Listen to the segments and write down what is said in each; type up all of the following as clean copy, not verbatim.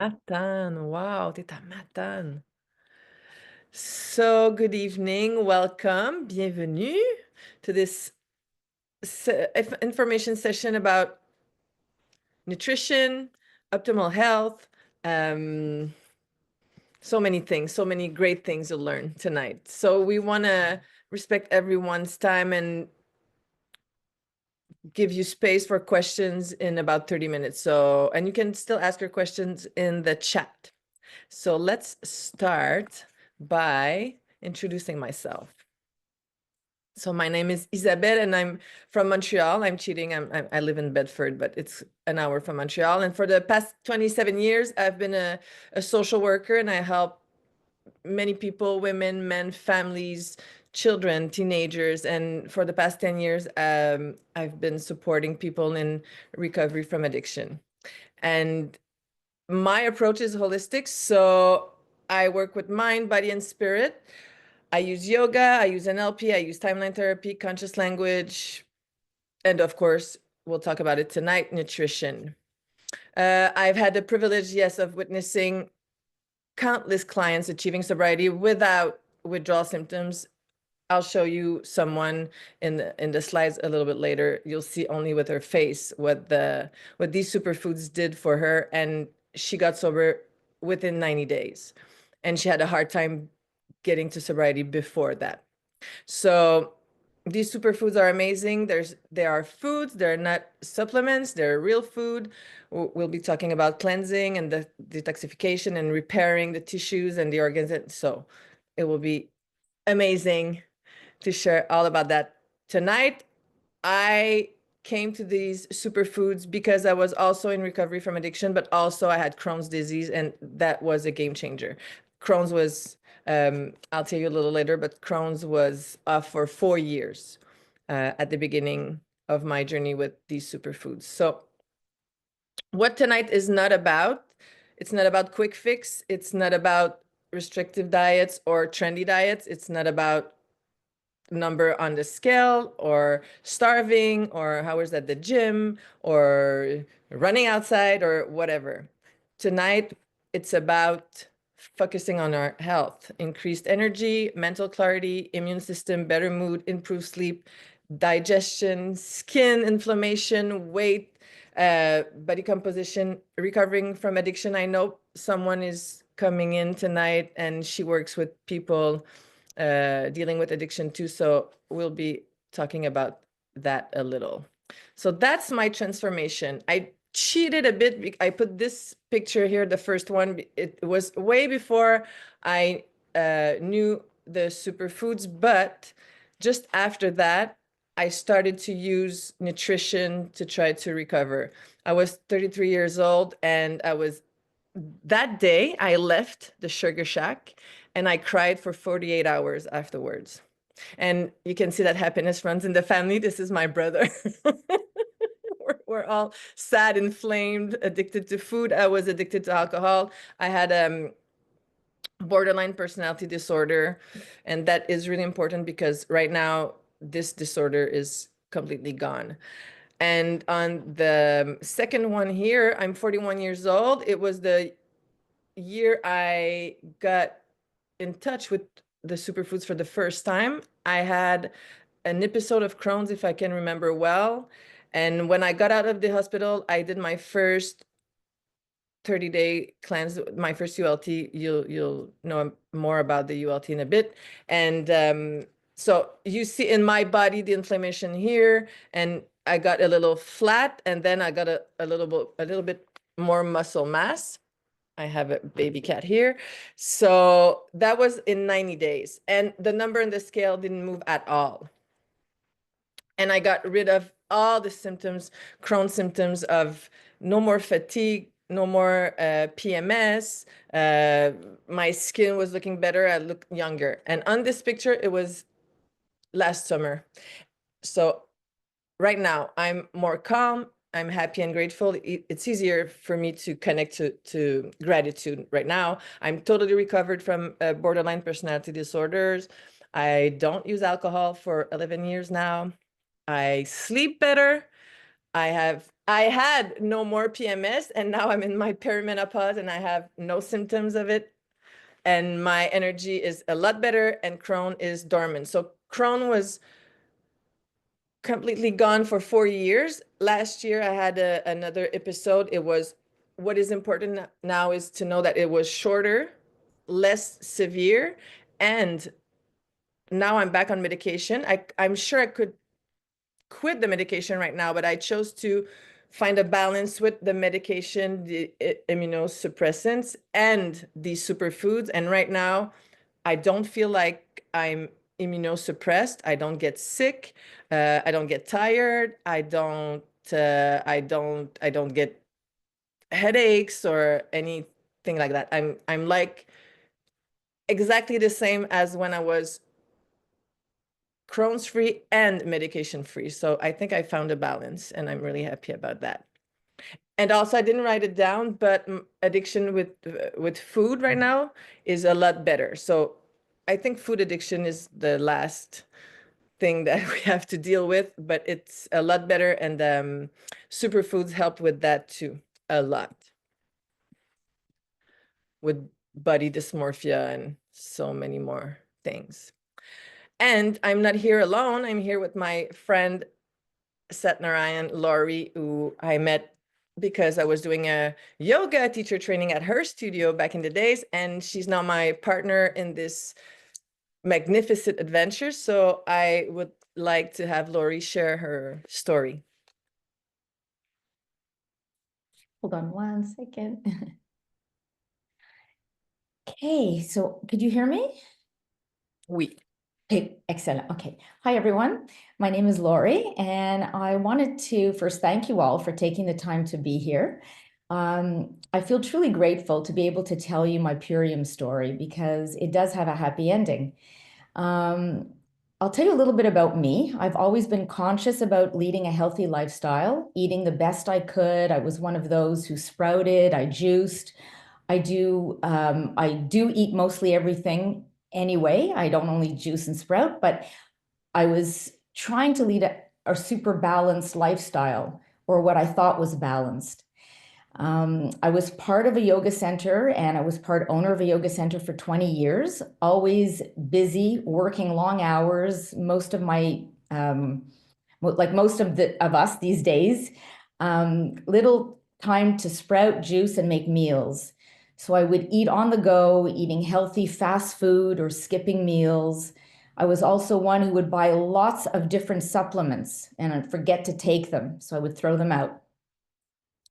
Matane, wow, t'es à Matane. So, good evening, welcome, bienvenue to this information session about nutrition, optimal health, um, so many things, so many great things you'll learn tonight. So we want to respect everyone's time and give you space for questions in about 30 minutes. So, and you can still ask your questions in the chat. So let's start by introducing myself. So my name is Isabelle and I'm from Montreal. I'm cheating. I live in Bedford, but it's an hour from Montreal. And for the past 27 years, I've been a social worker and I help many people, women, men, families, children, teenagers. And for the past 10 years, I've been supporting people in recovery from addiction. And my approach is holistic. So I work with mind, body, and spirit. I use yoga, I use NLP, I use timeline therapy, conscious language, and of course, we'll talk about it tonight, nutrition. I've had the privilege, yes, of witnessing countless clients achieving sobriety without withdrawal symptoms. I'll show you someone in the slides a little bit later. You'll see only with her face what these superfoods did for her, and she got sober within 90 days. And she had a hard time getting to sobriety before that. So these superfoods are amazing. They are foods, they're not supplements, they're real food. We'll be talking about cleansing and the detoxification and repairing the tissues and the organs. So it will be amazing to share all about that tonight. I came to these superfoods because I was also in recovery from addiction, but also I had Crohn's disease, and that was a game changer. Crohn's was, I'll tell you a little later, but Crohn's was for 4 years at the beginning of my journey with these superfoods. So what tonight is not about, it's not about quick fix. It's not about restrictive diets or trendy diets. It's not about number on the scale or starving or hours at the gym or running outside or whatever. Tonight, it's about focusing on our health, increased energy, mental clarity, immune system, better mood, improved sleep, digestion, skin inflammation, weight, body composition, recovering from addiction. I know someone is coming in tonight and she works with people dealing with addiction too. So we'll be talking about that a little. So that's my transformation. I cheated a bit. I put this picture here, the first one. It was way before I knew the superfoods, but just after that, I started to use nutrition to try to recover. I was 33 years old and that day I left the Sugar Shack and I cried for 48 hours afterwards. And you can see that happiness runs in the family. This is my brother. We're all sad, inflamed, addicted to food. I was addicted to alcohol. I had borderline personality disorder. And that is really important because right now this disorder is completely gone. And on the second one here, I'm 41 years old. It was the year I got in touch with the superfoods for the first time. I had an episode of Crohn's, if I can remember well. And when I got out of the hospital, I did my first 30-day cleanse, my first ULT. You'll know more about the ULT in a bit. And so you see in my body the inflammation here, and I got a little flat, and then I got a little bit more muscle mass. I have a baby cat here. So that was in 90 days. And the number in the scale didn't move at all. And I got rid of all the symptoms, Crohn's symptoms of no more fatigue, no more PMS. My skin was looking better. I looked younger. And on this picture, it was last summer. So right now, I'm more calm. I'm happy and grateful. It's easier for me to connect to gratitude right now. I'm totally recovered from borderline personality disorders. I don't use alcohol for 11 years now. I sleep better. I have I had no more PMS, and now I'm in my perimenopause and I have no symptoms of it. And my energy is a lot better, and Crohn is dormant. So Crohn was completely gone for 4 years. Last year, I had another episode. It was, what is important now is to know that it was shorter, less severe, and now I'm back on medication. I'm sure I could quit the medication right now, but I chose to find a balance with the medication, the immunosuppressants, and the superfoods. And right now, I don't feel like I'm immunosuppressed. I don't get sick. I don't get tired. I don't get headaches or anything like that. I'm like exactly the same as when I was Crohn's free and medication free. So I think I found a balance, and I'm really happy about that. And also, I didn't write it down, but addiction with food right now is a lot better. So I think food addiction is the last thing that we have to deal with, but it's a lot better. And superfoods help with that too, a lot, with body dysmorphia and so many more things. And I'm not here alone. I'm here with my friend Satnarayan Laurie, who I met because I was doing a yoga teacher training at her studio back in the days, and she's now my partner in this magnificent adventure. So I would like to have Laurie share her story. Hold on 1 second. Okay, so could you hear me? Oui. Okay, excellent. Okay. Hi, everyone. My name is Laurie, and I wanted to first thank you all for taking the time to be here. I feel truly grateful to be able to tell you my Purium story because it does have a happy ending. I'll tell you a little bit about me. I've always been conscious about leading a healthy lifestyle, eating the best I could. I was one of those who sprouted, I juiced. I do eat mostly everything anyway. I don't only juice and sprout, but I was trying to lead a super balanced lifestyle, or what I thought was balanced. I was part of a yoga center, and I was part owner of a yoga center for 20 years, always busy, working long hours. Most of my, like most of us these days, little time to sprout, juice, and make meals. So I would eat on the go, eating healthy fast food or skipping meals. I was also one who would buy lots of different supplements and I'd forget to take them, so I would throw them out.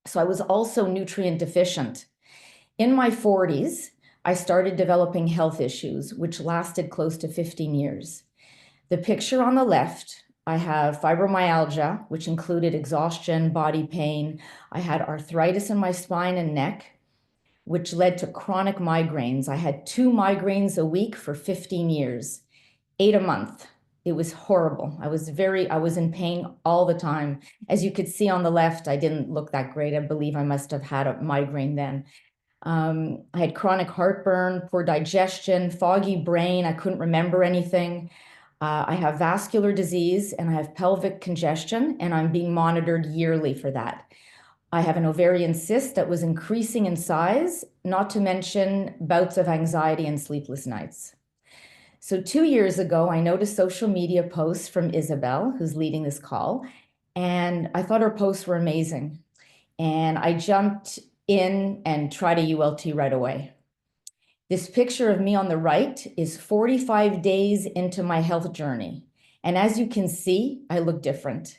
So I was also nutrient deficient. In my 40s, I started developing health issues, which lasted close to 15 years. The picture on the left, I have fibromyalgia, which included exhaustion, body pain. I had arthritis in my spine and neck, which led to chronic migraines. I had 2 migraines a week for 15 years, 8 a month. It was horrible. I was in pain all the time. As you could see on the left, I didn't look that great. I believe I must have had a migraine then. I had chronic heartburn, poor digestion, foggy brain. I couldn't remember anything. I have vascular disease and I have pelvic congestion, and I'm being monitored yearly for that. I have an ovarian cyst that was increasing in size, not to mention bouts of anxiety and sleepless nights. So 2 years ago, I noticed social media posts from Isabel, who's leading this call, and I thought her posts were amazing. And I jumped in and tried a ULT right away. This picture of me on the right is 45 days into my health journey. And as you can see, I look different.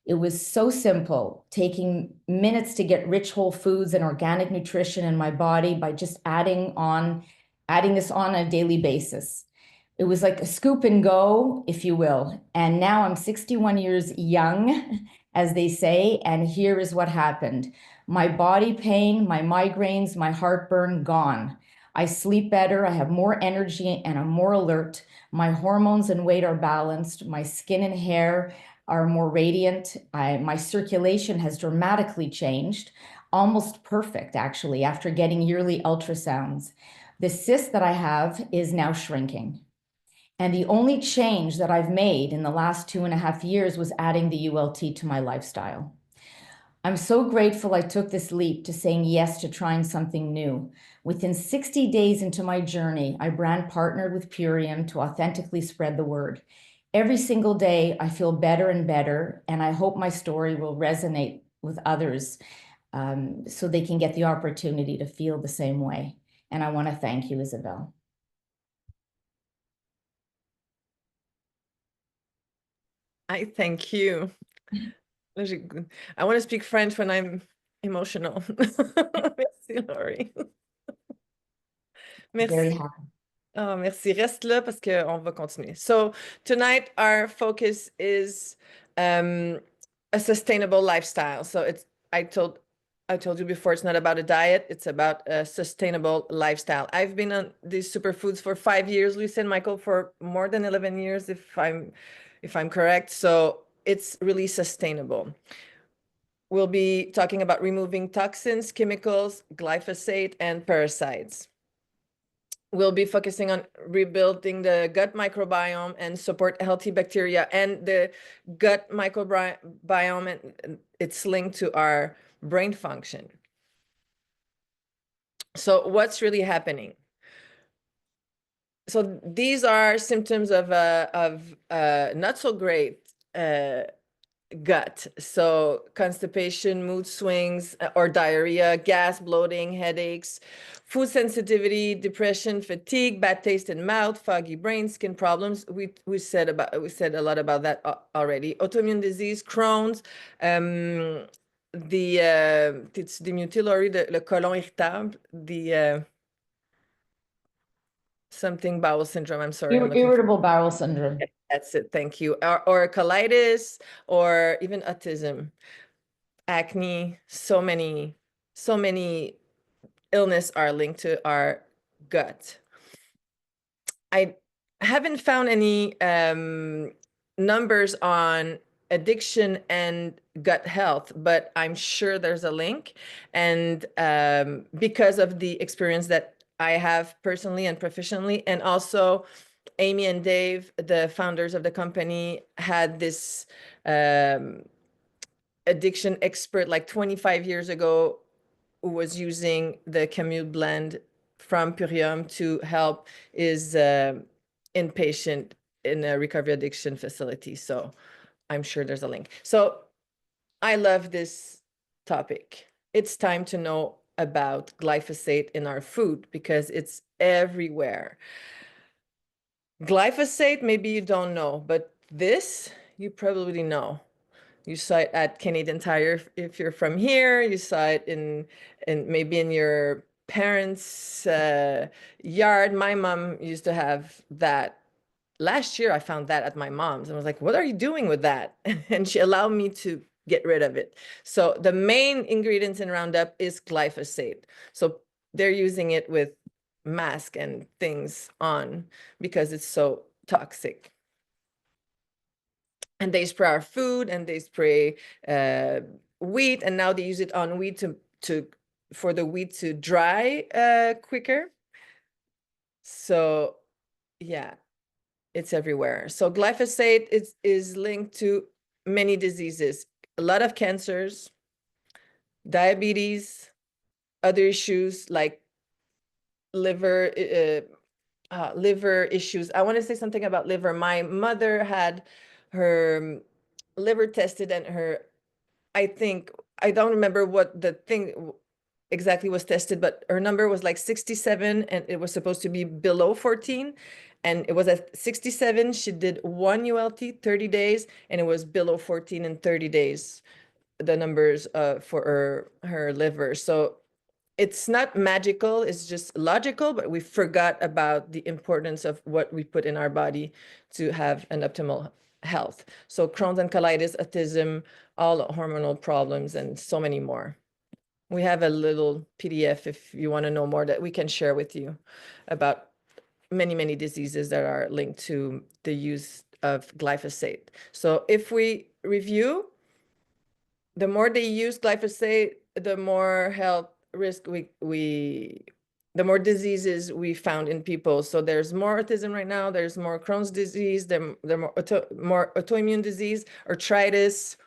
It was so simple, taking minutes to get rich whole foods and organic nutrition in my body by just adding this on a daily basis. It was like a scoop and go, if you will. And now I'm 61 years young, as they say, and here is what happened. My body pain, my migraines, my heartburn, gone. I sleep better, I have more energy, and I'm more alert. My hormones and weight are balanced. My skin and hair are more radiant. My circulation has dramatically changed, almost perfect, actually, after getting yearly ultrasounds. The cyst that I have is now shrinking. And the only change that I've made in the last 2.5 years was adding the ULT to my lifestyle. I'm so grateful I took this leap to saying yes to trying something new. Within 60 days into my journey, I brand partnered with Purium to authentically spread the word. Every single day, I feel better and better, and I hope my story will resonate with others so they can get the opportunity to feel the same way. And I want to thank you, Isabelle. I thank you. I want to speak French when I'm emotional. Merci, Laurie. Very Merci. happy. Oh, merci. Reste là parce qu'on va continuer. So tonight our focus is a sustainable lifestyle. So I told you before, it's not about a diet, it's about a sustainable lifestyle. I've been on these superfoods for 5 years, Lucy and Michael for more than 11 years, if I'm correct. So it's really sustainable. We'll be talking about removing toxins, chemicals, glyphosate, and parasites. We'll be focusing on rebuilding the gut microbiome and support healthy bacteria. And the gut microbiome, and it's linked to our brain function. So what's really happening? So these are symptoms of not so great gut. So constipation, mood swings, or diarrhea, gas, bloating, headaches, food sensitivity, depression, fatigue, bad taste in mouth, foggy brain, skin problems. We said a lot about that already. Autoimmune disease, Crohn's, t'es-tu démuté, Laurie, le côlon irritable, something bowel syndrome. I'm sorry. Irritable bowel syndrome. That's it. Thank you. Or colitis, or even autism, acne. So many illness are linked to our gut. I haven't found any numbers on addiction and gut health, but I'm sure there's a link. And because of the experience that I have personally and professionally, and also Amy and Dave, the founders of the company, had this addiction expert like 25 years ago who was using the Camute blend from Purium to help his inpatient in a recovery addiction facility. So I'm sure there's a link. So I love this topic. It's time to know about glyphosate in our food because it's everywhere. Glyphosate, maybe you don't know, but this you probably know. You saw it at Canadian Tire if you're from here. You saw it in maybe in your parents' yard. My mom used to have that. Last year, I found that at my mom's and I was like, what are you doing with that? And she allowed me to get rid of it. So the main ingredients in Roundup is glyphosate. So they're using it with mask and things on because it's so toxic. And they spray our food and they spray wheat, and now they use it on wheat for the wheat to dry quicker. So yeah, it's everywhere. So glyphosate is linked to many diseases, a lot of cancers, diabetes, other issues like liver issues. I want to say something about liver. My mother had her liver tested, and I don't remember what the thing exactly was tested, but her number was like 67 and it was supposed to be below 14. And it was at 67. She did 1 ULT, 30 days, and it was below 14 in 30 days, the numbers for her liver. So it's not magical, it's just logical, but we forgot about the importance of what we put in our body to have an optimal health. So Crohn's and colitis, autism, all hormonal problems, and so many more. We have a little PDF if you want to know more that we can share with you about many diseases that are linked to the use of glyphosate. So if we review, the more they use glyphosate, the more health risk the more diseases we found in people. So there's more autism right now, there's more Crohn's disease, there more autoimmune disease, arthritis,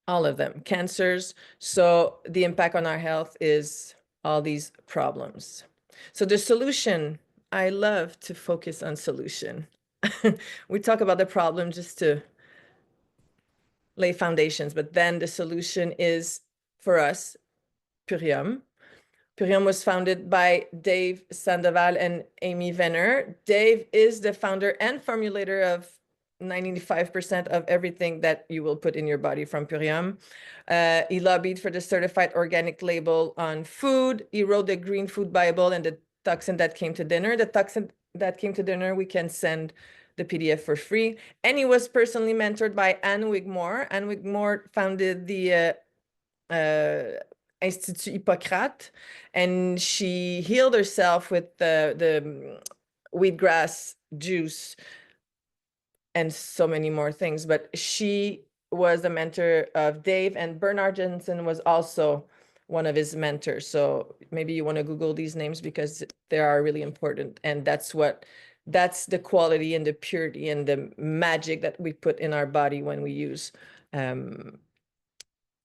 All of them, cancers. So the impact on our health is all these problems. So the solution, I love to focus on solution. We talk about the problem just to lay foundations, but then the solution is for us, Purium. Purium was founded by Dave Sandoval and Amy Venner. Dave is the founder and formulator of 95% of everything that you will put in your body from Purium. He lobbied for the certified organic label on food. He wrote the Green Food Bible and the toxin that came to dinner. The toxin that came to dinner, we can send the PDF for free. And he was personally mentored by Anne Wigmore. Anne Wigmore founded the Institut Hippocrate, and she healed herself with the wheatgrass juice and so many more things. But she was a mentor of Dave, and Bernard Jensen was also one of his mentors. So maybe you want to Google these names because they are really important. And that's the quality and the purity and the magic that we put in our body when we use our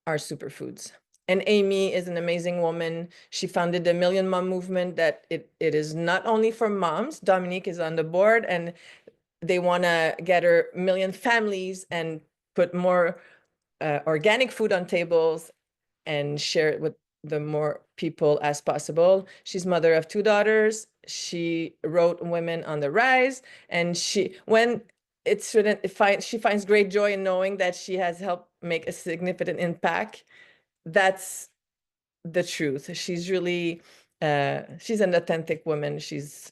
superfoods. And Amy is an amazing woman. She founded the Million Mom Movement that it is not only for moms. Dominique is on the board and they want to get her million families and put more organic food on tables and share it with the more people as possible. She's mother of 2 daughters. She wrote Women on the Rise, and she finds great joy in knowing that she has helped make a significant impact. That's the truth. She's really she's an authentic woman. She's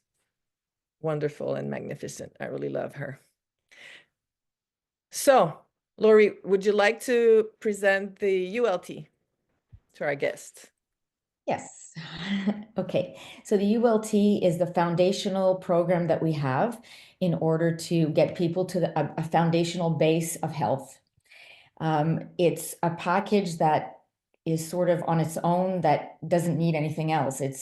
wonderful and magnificent. I really love her. So, Lori, would you like to present the ULT to our guests? Yes. Okay. So the ULT is the foundational program that we have in order to get people to a foundational base of health. It's a package that is sort of on its own that doesn't need anything else. It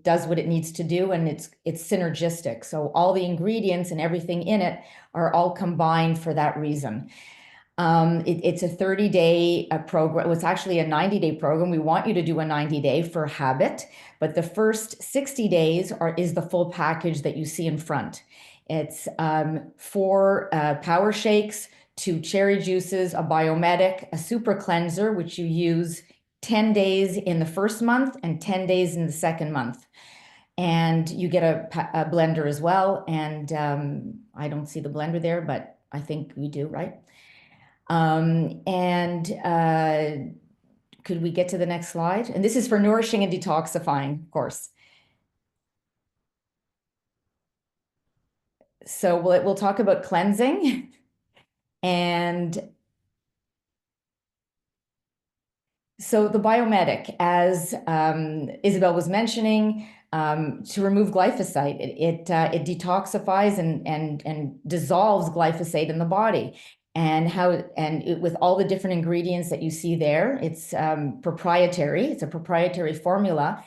does what it needs to do, and it's synergistic. So all the ingredients and everything in it are all combined for that reason. It's a 30-day program. Well, it's actually a 90-day program. We want you to do a 90-day for habit, but the first 60 days is the full package that you see in front. It's 4 power shakes, 2 cherry juices, a biomedic, a super cleanser, which you use 10 days in the first month and 10 days in the second month. And you get a blender as well. And I don't see the blender there, but I think we do, right? Could we get to the next slide? And this is for nourishing and detoxifying, of course. So we'll talk about cleansing. And so the biomedic, as Isabel was mentioning, to remove glyphosate, it detoxifies and dissolves glyphosate in the body. With all the different ingredients that you see there, it's proprietary. It's a proprietary formula.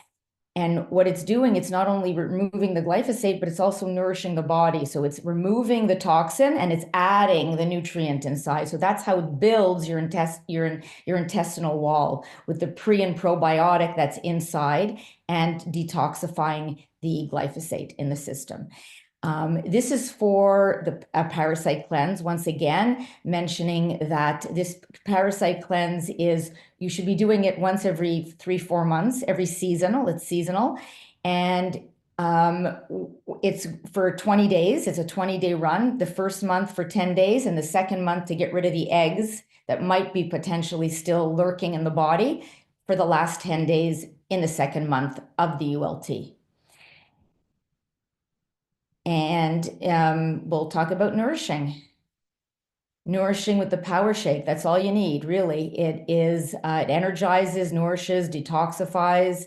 And what it's doing, it's not only removing the glyphosate, but it's also nourishing the body. So it's removing the toxin and it's adding the nutrient inside. So that's how it builds your intestinal wall with the pre and probiotic that's inside and detoxifying the glyphosate in the system. This is for a parasite cleanse. Once again, mentioning that this parasite cleanse you should be doing it once every 3-4 months, it's seasonal. And it's for 20 days. It's a 20-day run, the first month for 10 days and the second month to get rid of the eggs that might be potentially still lurking in the body for the last 10 days in the second month of the ULT. And we'll talk about nourishing. Nourishing with the power shake, that's all you need, really. It energizes, nourishes, detoxifies.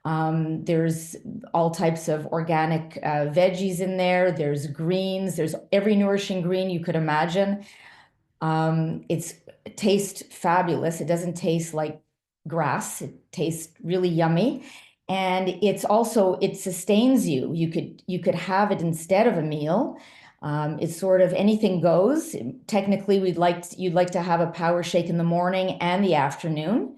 There's all types of organic veggies in there. There's greens. There's every nourishing green you could imagine. It tastes fabulous. It doesn't taste like grass. It tastes really yummy. And it sustains you. You could have it instead of a meal. It's sort of anything goes. Technically, you'd like to have a power shake in the morning and the afternoon.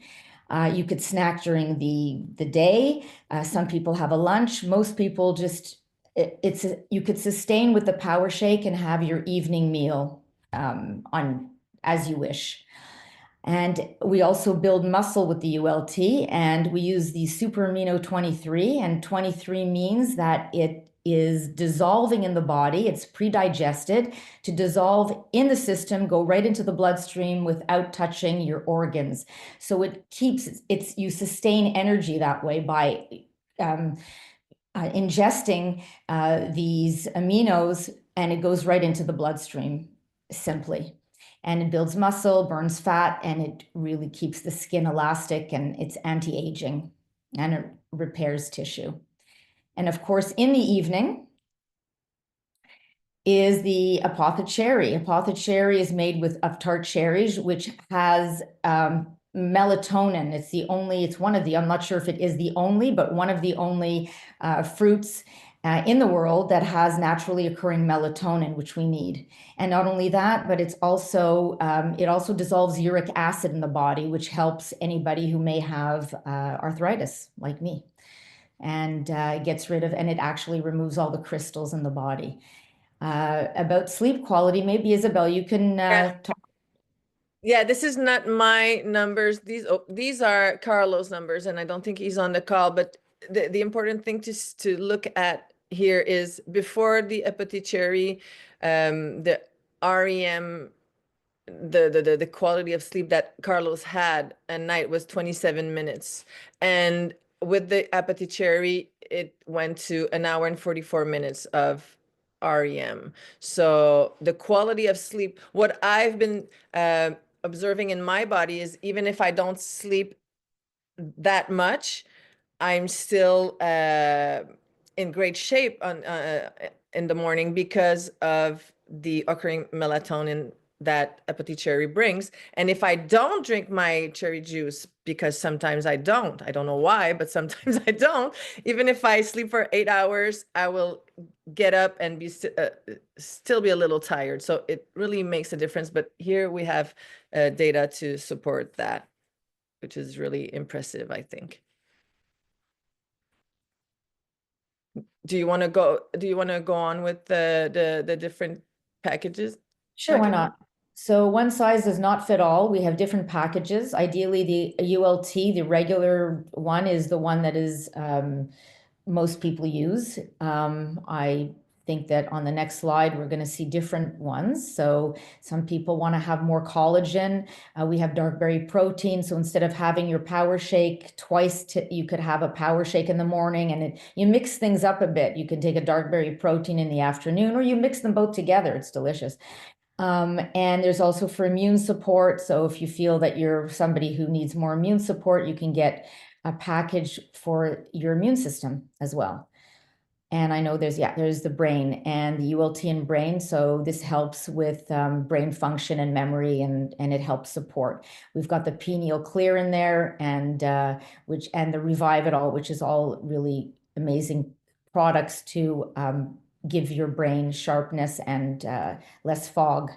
You could snack during the day. Some people have a lunch. Most people just you could sustain with the power shake and have your evening meal on as you wish. And we also build muscle with the ULT, and we use the super amino 23, and 23 means that it is dissolving in the body. It's pre-digested to dissolve in the system, go right into the bloodstream without touching your organs. So you sustain energy that way by ingesting these aminos, and it goes right into the bloodstream simply. And it builds muscle, burns fat, and it really keeps the skin elastic, and it's anti-aging, and it repairs tissue. And of course, in the evening is the apothecary. Apothecary is made of tart cherries, which has melatonin. It's one of the, I'm not sure if it is the only, but one of the only fruits in the world that has naturally occurring melatonin, which we need. And not only that, but it also dissolves uric acid in the body, which helps anybody who may have arthritis, like me. And gets rid of, and it actually removes all the crystals in the body. About sleep quality, maybe Isabel, you can talk. Yeah, this is not my numbers. These are Carlos' numbers, and I don't think he's on the call. But the important thing to look at here is before the apothecary, the REM, the quality of sleep that Carlos had at night was 27 minutes, and with the apothecary, it went to an hour and 44 minutes of REM. So the quality of sleep, what I've been observing in my body is even if I don't sleep that much, I'm still in great shape in the morning because of the occurring melatonin that apothecary brings. And if I don't drink my cherry juice, because sometimes I don't know why, but sometimes I don't, even if I sleep for 8 hours, I will get up and be still be a little tired. So it really makes a difference. But here we have data to support that, which is really impressive, I think. Do you want to go on with the different packages? Sure, why not? So one size does not fit all. We have different packages. Ideally, the ULT, the regular one, is the one that is most people use. I think that on the next slide, we're going to see different ones. So some people want to have more collagen. We have dark berry protein. So instead of having your power shake twice, you could have a power shake in the morning, and you mix things up a bit. You can take a dark berry protein in the afternoon, or you mix them both together. It's delicious. And there's also for immune support. So if you feel that you're somebody who needs more immune support, you can get a package for your immune system as well. And I know there's the brain and the ULT in brain. So this helps with brain function and memory, and it helps support. We've got the Pineal Clear in there, and the Revive It All, which is all really amazing products to give your brain sharpness and less fog.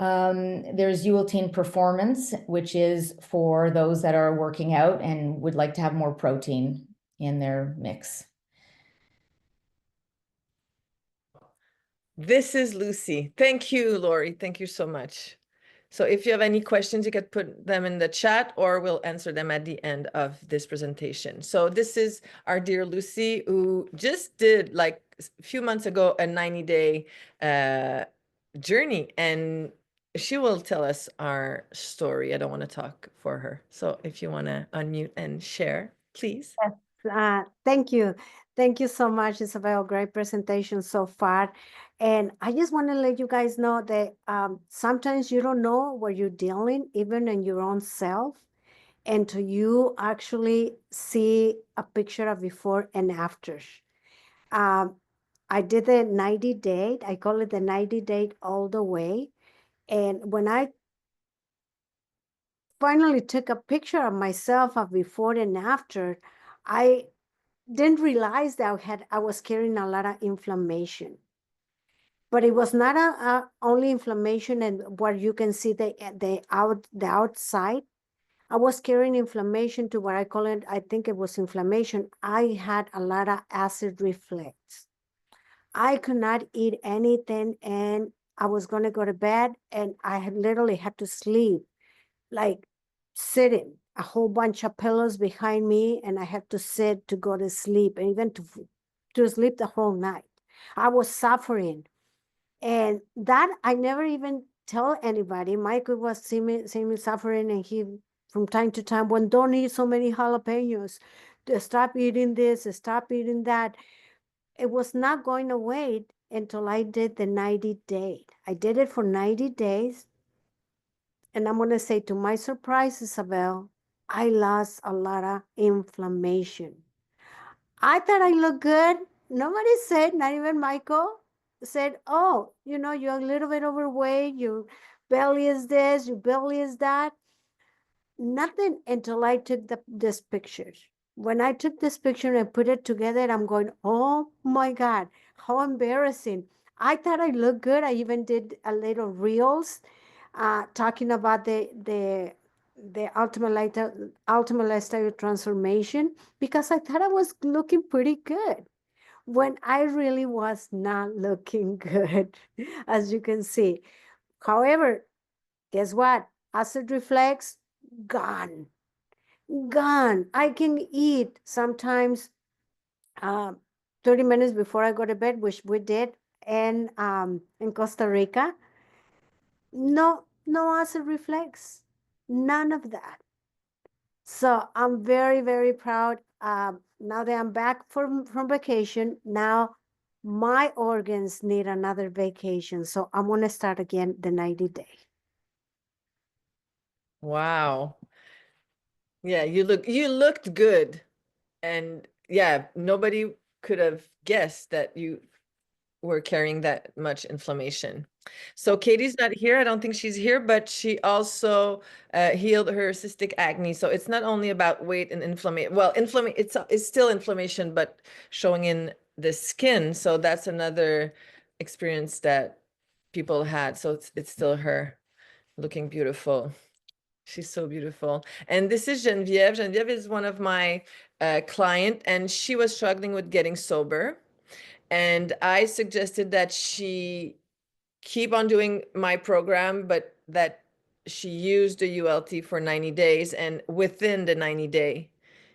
There's ULT Performance, which is for those that are working out and would like to have more protein in their mix. This is Lucy. Thank you, Lori. Thank you so much. So if you have any questions, you could put them in the chat, or we'll answer them at the end of this presentation. So this is our dear Lucy, who just did, like a few months ago, a 90-day journey, and she will tell us our story. I don't want to talk for her. So if you want to unmute and share, please. Yes, thank you. Thank you so much, Isabel. Great presentation so far. And I just want to let you guys know that sometimes you don't know what you're dealing, even in your own self, until you actually see a picture of before and after. I did the 90-day, I call it the 90-day all the way. And when I finally took a picture of myself of before and after, I didn't realize that I was carrying a lot of inflammation. but it was not a only inflammation and where you can see the outside. I was carrying inflammation to what I call it, I think it was inflammation. I had a lot of acid reflux. I could not eat anything and I was going to go to bed and I had literally had to sleep, like sitting, a whole bunch of pillows behind me, and I had to sit to go to sleep and even to sleep the whole night. I was suffering. And that I never even tell anybody. Michael was seeing me suffering, and he, from time to time, when don't eat so many jalapenos, to stop eating this, stop eating that. It was not going away until I did the 90-day. I did it for 90 days. And I'm going to say, to my surprise, Isabel, I lost a lot of inflammation. I thought I looked good. Nobody said, not even Michael, said, oh, you're a little bit overweight. Your belly is this, your belly is that. Nothing until I took this picture. When I took this picture and put it together, I'm going, oh my God, how embarrassing. I thought I looked good. I even did a little reels talking about the ultimate lifestyle transformation, because I thought I was looking pretty good when I really was not looking good, as you can see. However, guess what? Acid reflux, gone. Gone. I can eat sometimes uh, 30 minutes before I go to bed, which we did in Costa Rica. No, no acid reflux. None of that. So I'm very, very proud. Now that I'm back from vacation, now my organs need another vacation. So I'm going to start again the 90-day. Wow. Yeah, you looked good. And yeah, nobody could have guessed that you were carrying that much inflammation. So Katie's not here. I don't think she's here, but she also healed her cystic acne. So it's not only about weight and inflammation. Well, it's still inflammation, but showing in the skin. So that's another experience that people had. So it's still her looking beautiful. She's so beautiful. And this is Geneviève. Geneviève is one of my client, and she was struggling with getting sober. And I suggested that she keep on doing my program, but that she used the ULT for 90 days. And within the 90-day,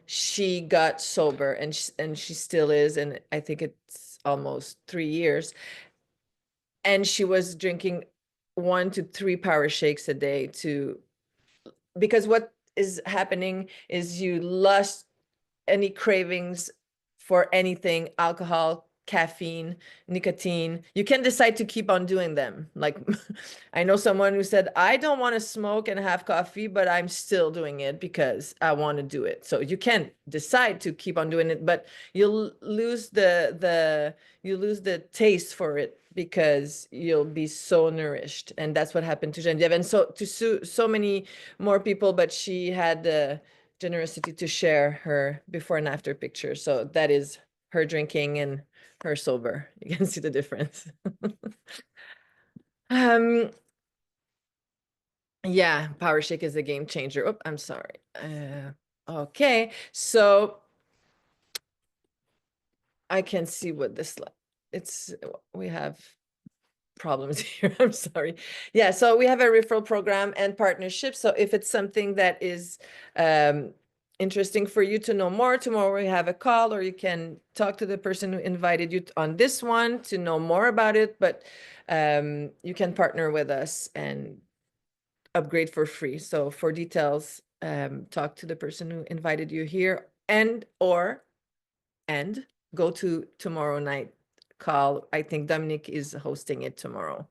she got sober, and she still is. And I think it's almost 3 years. And she was drinking 1 to 3 power shakes a day because what is happening is you lost any cravings for anything, alcohol, caffeine, nicotine. You can decide to keep on doing them. Like I know someone who said, I don't want to smoke and have coffee, but I'm still doing it because I want to do it. So you can decide to keep on doing it, but you'll lose the taste for it because you'll be so nourished. And that's what happened to Geneviève. And so to so many more people, but she had the generosity to share her before and after picture. So that is her drinking and her sober. You can see the difference. Yeah, Power Shake is a game changer. Oh, I'm sorry. Okay, so I can see what this we have problems here. I'm sorry. Yeah, so we have a referral program and partnership. So if it's something that is interesting for you to know more, tomorrow we have a call, or you can talk to the person who invited you on this one to know more about it. But you can partner with us and upgrade for free. So for details, talk to the person who invited you here and go to tomorrow night call. I think Dominic is hosting it tomorrow.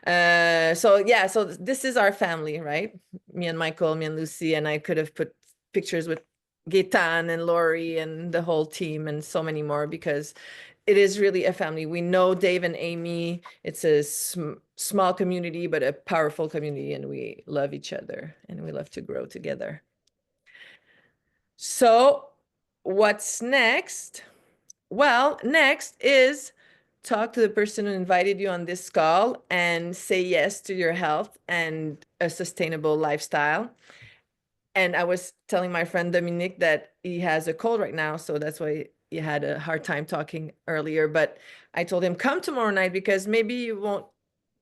So yeah, so this is our family, right? Me and Michael, me and Lucy, and I could have put pictures with Gaetan and Lori and the whole team and so many more, because it is really a family. We know Dave and Amy. It's a small community, but a powerful community, and we love each other and we love to grow together. So what's next? Well, next is talk to the person who invited you on this call and say yes to your health and a sustainable lifestyle. And I was telling my friend Dominique that he has a cold right now, so that's why he had a hard time talking earlier. But I told him, come tomorrow night because maybe you won't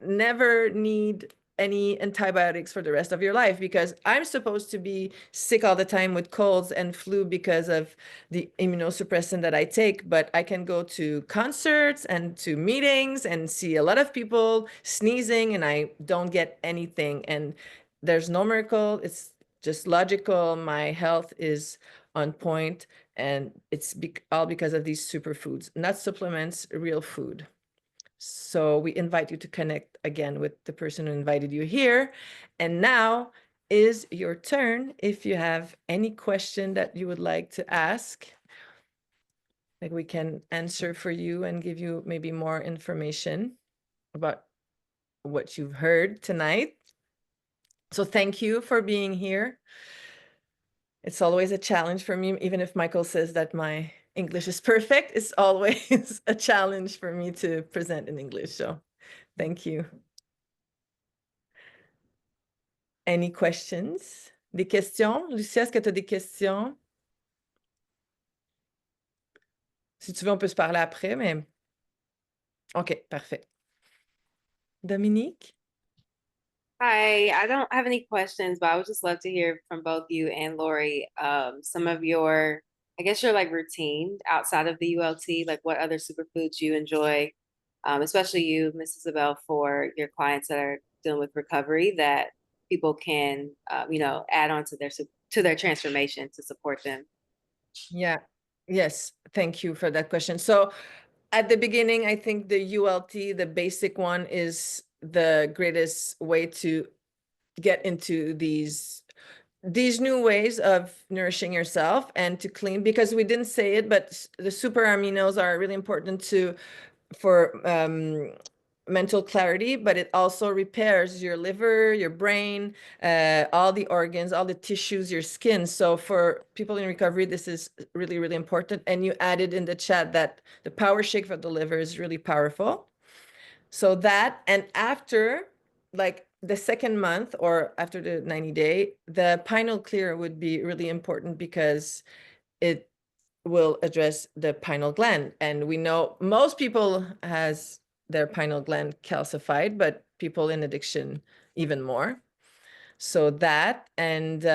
never need any antibiotics for the rest of your life, because I'm supposed to be sick all the time with colds and flu because of the immunosuppressant that I take, but I can go to concerts and to meetings and see a lot of people sneezing and I don't get anything. And there's no miracle. It's just logical. My health is on point, and it's all because of these superfoods, not supplements, real food. So we invite you to connect again with the person who invited you here. And now is your turn. If you have any question that you would like to ask, like we can answer for you and give you maybe more information about what you've heard tonight. So thank you for being here. It's always a challenge for me, even if Michael says that my English is perfect, it's always a challenge for me to present in English. So thank you. Any questions? Des questions? Lucia, est-ce que tu as des questions? Si tu veux, on peut se parler après, mais... OK, parfait. Dominique? Hi, I don't have any questions, but I would just love to hear from both you and Lori, some of your, I guess your like routine outside of the ULT, like what other superfoods you enjoy, especially you, Miss Isabel, for your clients that are dealing with recovery that people can, add on to their transformation to support them. Yeah. Yes. Thank you for that question. So at the beginning, I think the ULT, the basic one, is the greatest way to get into these new ways of nourishing yourself and to clean, because we didn't say it, but the super aminos are really important for mental clarity, but it also repairs your liver, your brain, all the organs, all the tissues, your skin. So for people in recovery, this is really, really important. And you added in the chat that the Power Shake for the liver is really powerful. So that, and after like the second month or after the 90-day, the pineal clear would be really important because it will address the pineal gland. And we know most people has their pineal gland calcified, but people in addiction even more. So that, and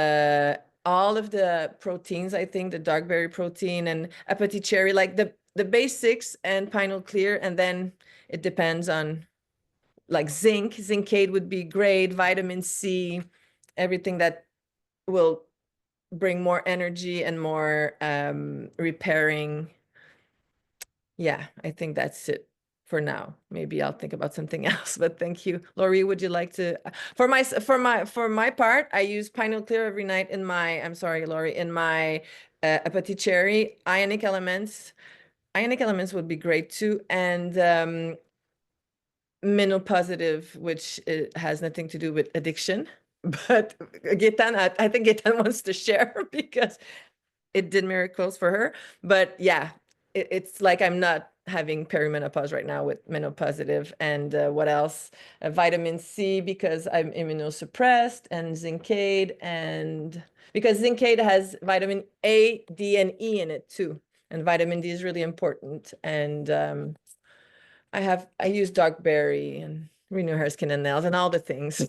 all of the proteins, I think the dark berry protein and apathy cherry, like the basics and pineal clear. And then it depends on like zincade would be great, vitamin C, everything that will bring more energy and more repairing. Yeah, I think that's it for now. Maybe I'll think about something else, but thank you. Lori, would you like to, for my part, I use pineal clear every night in my, I'm sorry, Lori, in my apathy cherry. Ionic elements would be great too. And menopositive, which has nothing to do with addiction, but Gaetan, I think Gaetan wants to share because it did miracles for her. But yeah, it's like I'm not having perimenopause right now with menopositive. And what else? Vitamin C, because I'm immunosuppressed, and Zincade, and because Zincade has vitamin A, D, and E in it too. And vitamin D is really important. And I use dark berry and renew hair, skin, and nails and all the things.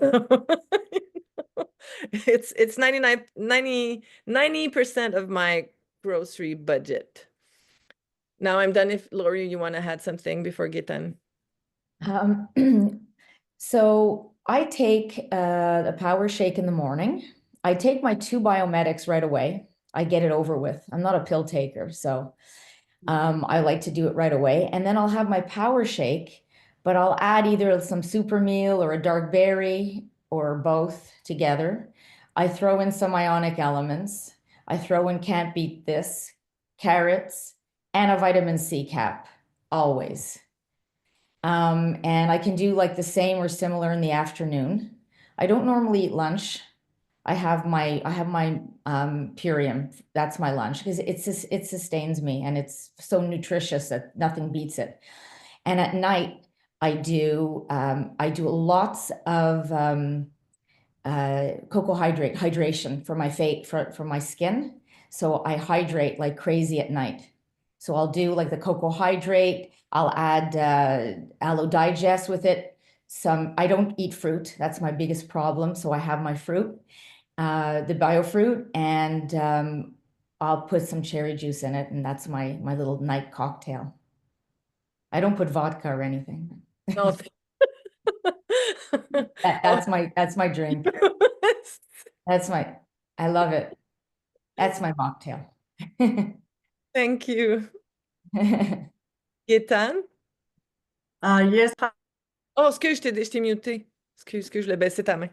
It's 90% of my grocery budget. Now I'm done. If Lori, you want to add something before Gaetan? So I take a Power Shake in the morning. I take my 2 Biomedics right away. I get it over with. I'm not a pill taker, so I like to do it right away. And then I'll have my Power Shake, but I'll add either some super meal or a dark berry or both together. I throw in some ionic elements. I throw in Can't Beat This, carrots, and a vitamin C cap, always. And I can do like the same or similar in the afternoon. I don't normally eat lunch. I have my Purium. That's my lunch because it sustains me and it's so nutritious that nothing beats it. And at night, I do lots of cocoa hydration for my for my skin. So I hydrate like crazy at night. So I'll do like the cocoa hydrate. I'll add aloe digest with it. I don't eat fruit. That's my biggest problem. So I have my fruit, the biofruit, and I'll put some cherry juice in it, and that's my little night cocktail. I don't put vodka or anything. No, That's my drink. I love it. That's my mocktail. Thank you. Gaétane? Yes. Oh, excuse, je t'ai muté. Excuse, je l'ai baissé ta main.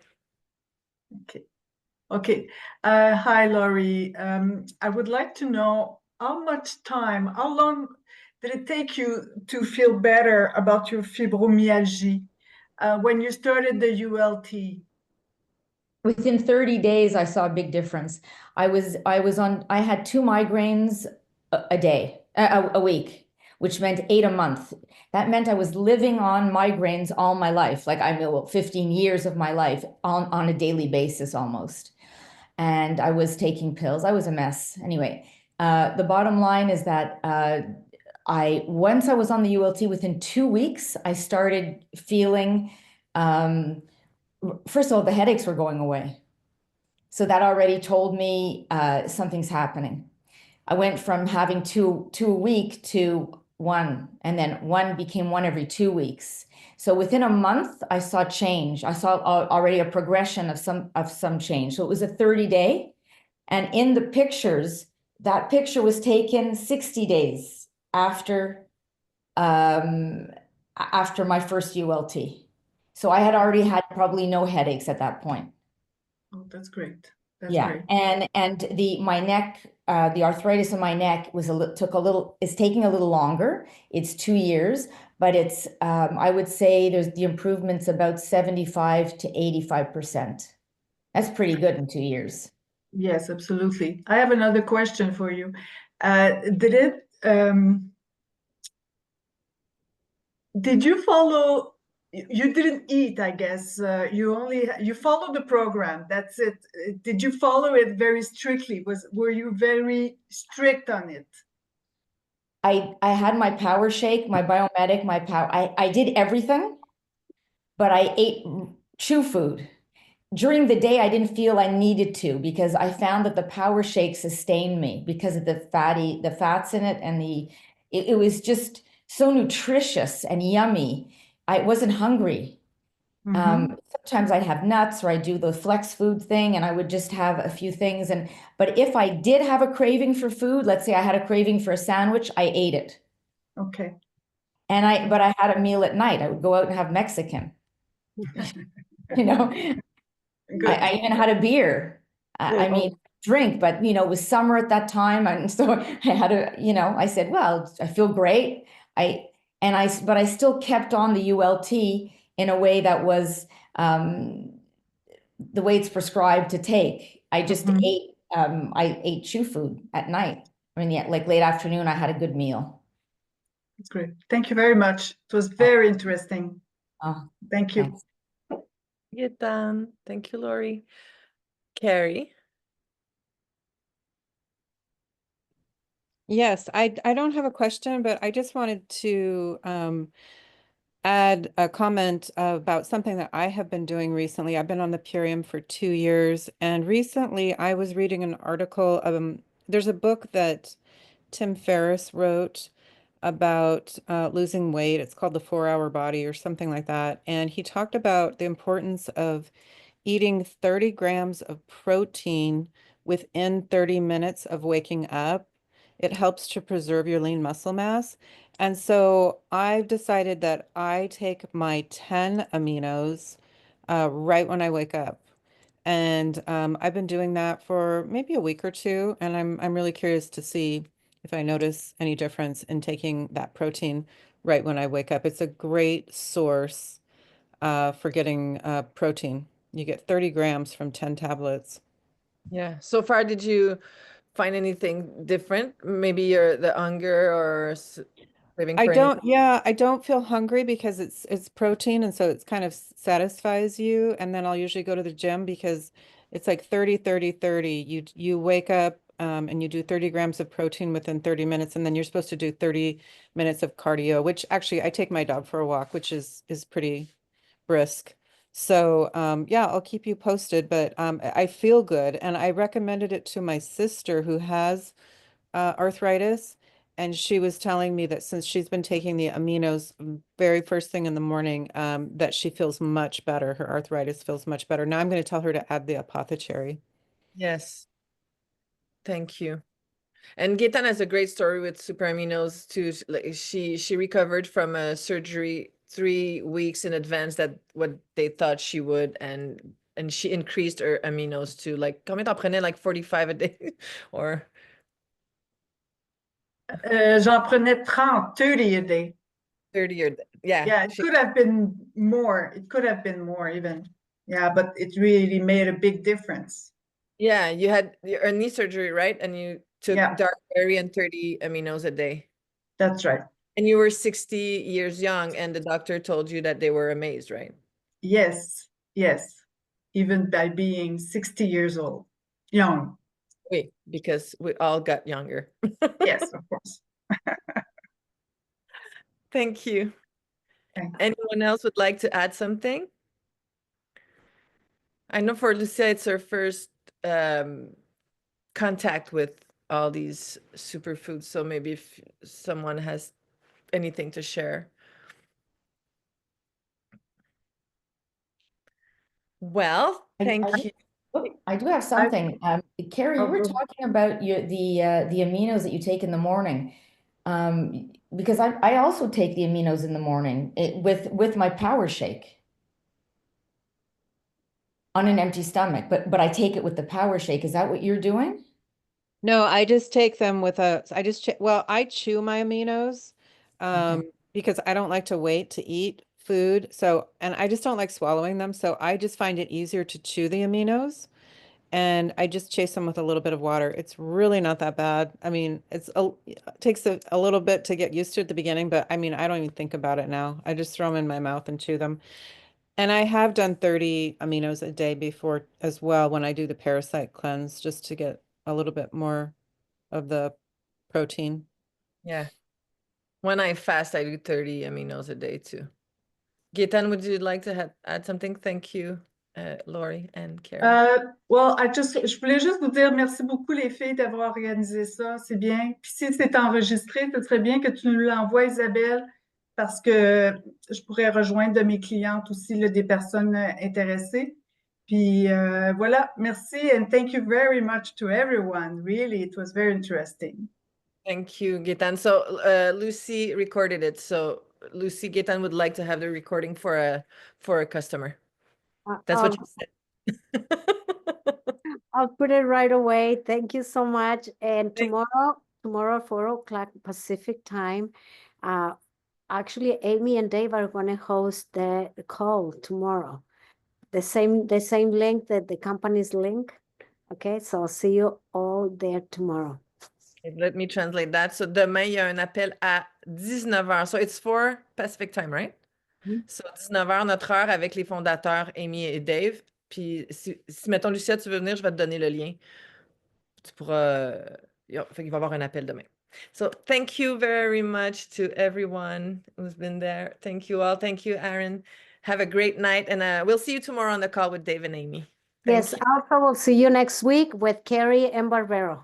Okay. Hi, Laurie. I would like to know how long did it take you to feel better about your fibromyalgia when you started the ULT? Within 30 days, I saw a big difference. I had 2 migraines a day, a week, which meant 8 a month. That meant I was living on migraines all my life, like 15 years of my life on a daily basis almost. And I was taking pills. I was a mess. Anyway, the bottom line is that once I was on the ULT, within 2 weeks, I started feeling, first of all, the headaches were going away. So that already told me something's happening. I went from having two a week to 1, and then 1 became 1 every 2 weeks. So within a month, I saw change. I saw already a progression of some change. So it was a 30-day, and in the pictures, that picture was taken 60 days after my first ULT. So I had already had probably no headaches at that point. Oh, that's great. That's Yeah, great. and my neck, the arthritis in my neck is taking a little longer. It's 2 years, but it's I would say the improvement's about 75 to 85%. That's pretty good in 2 years. Yes, absolutely. I have another question for you. Did you follow? You didn't eat, I guess. You followed the program. That's it. Did you follow it very strictly? Were you very strict on it? I had my power shake, my Biomedic, my power. I did everything, but I ate chew food. During the day, I didn't feel I needed to, because I found that the power shake sustained me because of the fats in it, and it was just so nutritious and yummy. I wasn't hungry. Sometimes I'd have nuts, or I'd do the flex food thing, and I would just have a few things. But if I did have a craving for food, let's say I had a craving for a sandwich, I ate it. Okay. But I had a meal at night. I would go out and have Mexican. You know, I even had a beer. I mean, drink, but it was summer at that time, and so I had I said, well, I feel great. But I still kept on the ULT in a way that was the way it's prescribed to take. I just ate chew food at night. I mean, yeah, like late afternoon, I had a good meal. That's great. Thank you very much. It was very interesting. Oh, Thank you. thanks. Gaétane. Thank you, Laurie. Carrie? Yes, I don't have a question, but I just wanted to add a comment about something that I have been doing recently. I've been on the Purium for 2 years, and recently I was reading an article of there's a book that Tim Ferriss wrote about losing weight. It's called The 4-Hour Body or something like that. And he talked about the importance of eating 30 grams of protein within 30 minutes of waking up. It helps to preserve your lean muscle mass. And so I've decided that I take my 10 aminos right when I wake up. And I've been doing that for maybe a week or 2, and I'm really curious to see if I notice any difference in taking that protein right when I wake up. It's a great source for getting protein. You get 30 grams from 10 tablets. Yeah. So far, did you find anything different? Maybe the hunger or craving I for don't, yeah, I don't feel hungry because it's protein and so it's kind of satisfies you. And then I'll usually go to the gym because it's like 30, 30, 30. You wake up and you do 30 grams of protein within 30 minutes, and then you're supposed to do 30 minutes of cardio, which actually I take my dog for a walk, which is pretty brisk. So yeah, I'll keep you posted, but I feel good. And I recommended it to my sister who has arthritis. And she was telling me that since she's been taking the aminos very first thing in the morning, that she feels much better. Her arthritis feels much better. Now I'm going to tell her to add the apothecary. Yes. Thank you. And Gaetan has a great story with super aminos too. Like she recovered from a surgery 3 weeks in advance that what they thought she would, and she increased her aminos to like combien t'en prenais, like 45 a day or J'en prenais 30, 30 a day. 30 or yeah. Yeah, it she- could have been more. It could have been more even. Yeah, but it really made a big difference. yeah, you had your knee surgery, right? And you took Yeah. dark berry and 30 aminos a day. That's right. And you were 60 years young, and the doctor told you that they were amazed, right? Yes, yes. Even by being 60 years old, young. Wait, because we all got younger. Yes, of course. Thank you. Thanks. Anyone else would like to add something? I know for Lucia, it's her first contact with all these superfoods, so maybe if someone has anything to share. Well, thank you. Oh, I do have something. Carrie, you Oh, were go- talking about the aminos that you take in the morning. Because I also take the aminos in the morning with my power shake on an empty stomach, but I take it with the power shake. Is that what you're doing? No, I just take them with well, I chew my aminos because I don't like to wait to eat food. So, and I just don't like swallowing them. So I just find it easier to chew the aminos, and I just chase them with a little bit of water. It's really not that bad. I mean, it takes a little bit to get used to at the beginning, but I mean, I don't even think about it now. I just throw them in my mouth and chew them. And I have done 30 aminos a day before as well when I do the parasite cleanse, just to get a little bit more of the protein. Yeah. When I fast, I do 30 aminos a day too. Gaetan, would you like to add something? Thank you, Lori and Carrie. Well, je voulais juste vous dire merci beaucoup les filles d'avoir organisé ça. C'est bien. Puis si c'est enregistré, ce serait bien que tu nous l'envoies, Isabelle, parce que je pourrais rejoindre de mes clientes aussi, là, des personnes intéressées. Puis voilà, merci and thank you very much to everyone. Really, it was very interesting. Thank you, Gaetan. So Lucy recorded it. So Lucy, Gaetan would like to have the recording for a customer. That's what you said. I'll put it right away. Thank you so much. And tomorrow, 4 o'clock Pacific time, actually Amy and Dave are going to host the call tomorrow. The same link, that the company's link. Okay, so I'll see you all there tomorrow. Let me translate that. So demain, il y a un appel à 19h. So it's 4 Pacific time, right? So 19h, notre heure avec les fondateurs Amy et Dave. Puis si mettons, Lucia, tu veux venir, je vais te donner le lien. Tu pourras... Fait qu'il va y avoir un appel demain. So thank you very much to everyone who's been there. Thank you all. Thank you, Aaron. Have a great night. And we'll see you tomorrow on the call with Dave and Amy. Yes, also we'll see you next week with Carrie and Barbero.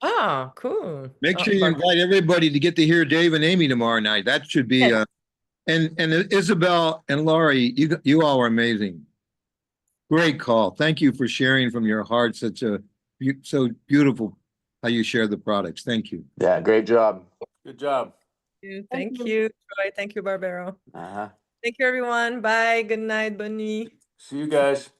Ah, cool. Make sure you invite everybody to get to hear Dave and Amy tomorrow night. That should be, and Isabel and Laurie, you all are amazing. Great call. Thank you for sharing from your heart. So beautiful how you share the products. Thank you. Yeah, great job. Good job. Thank you, Troy. Thank you, Barbero. Uh-huh. Thank you, everyone. Bye. Good night. Bonne nuit. See you guys.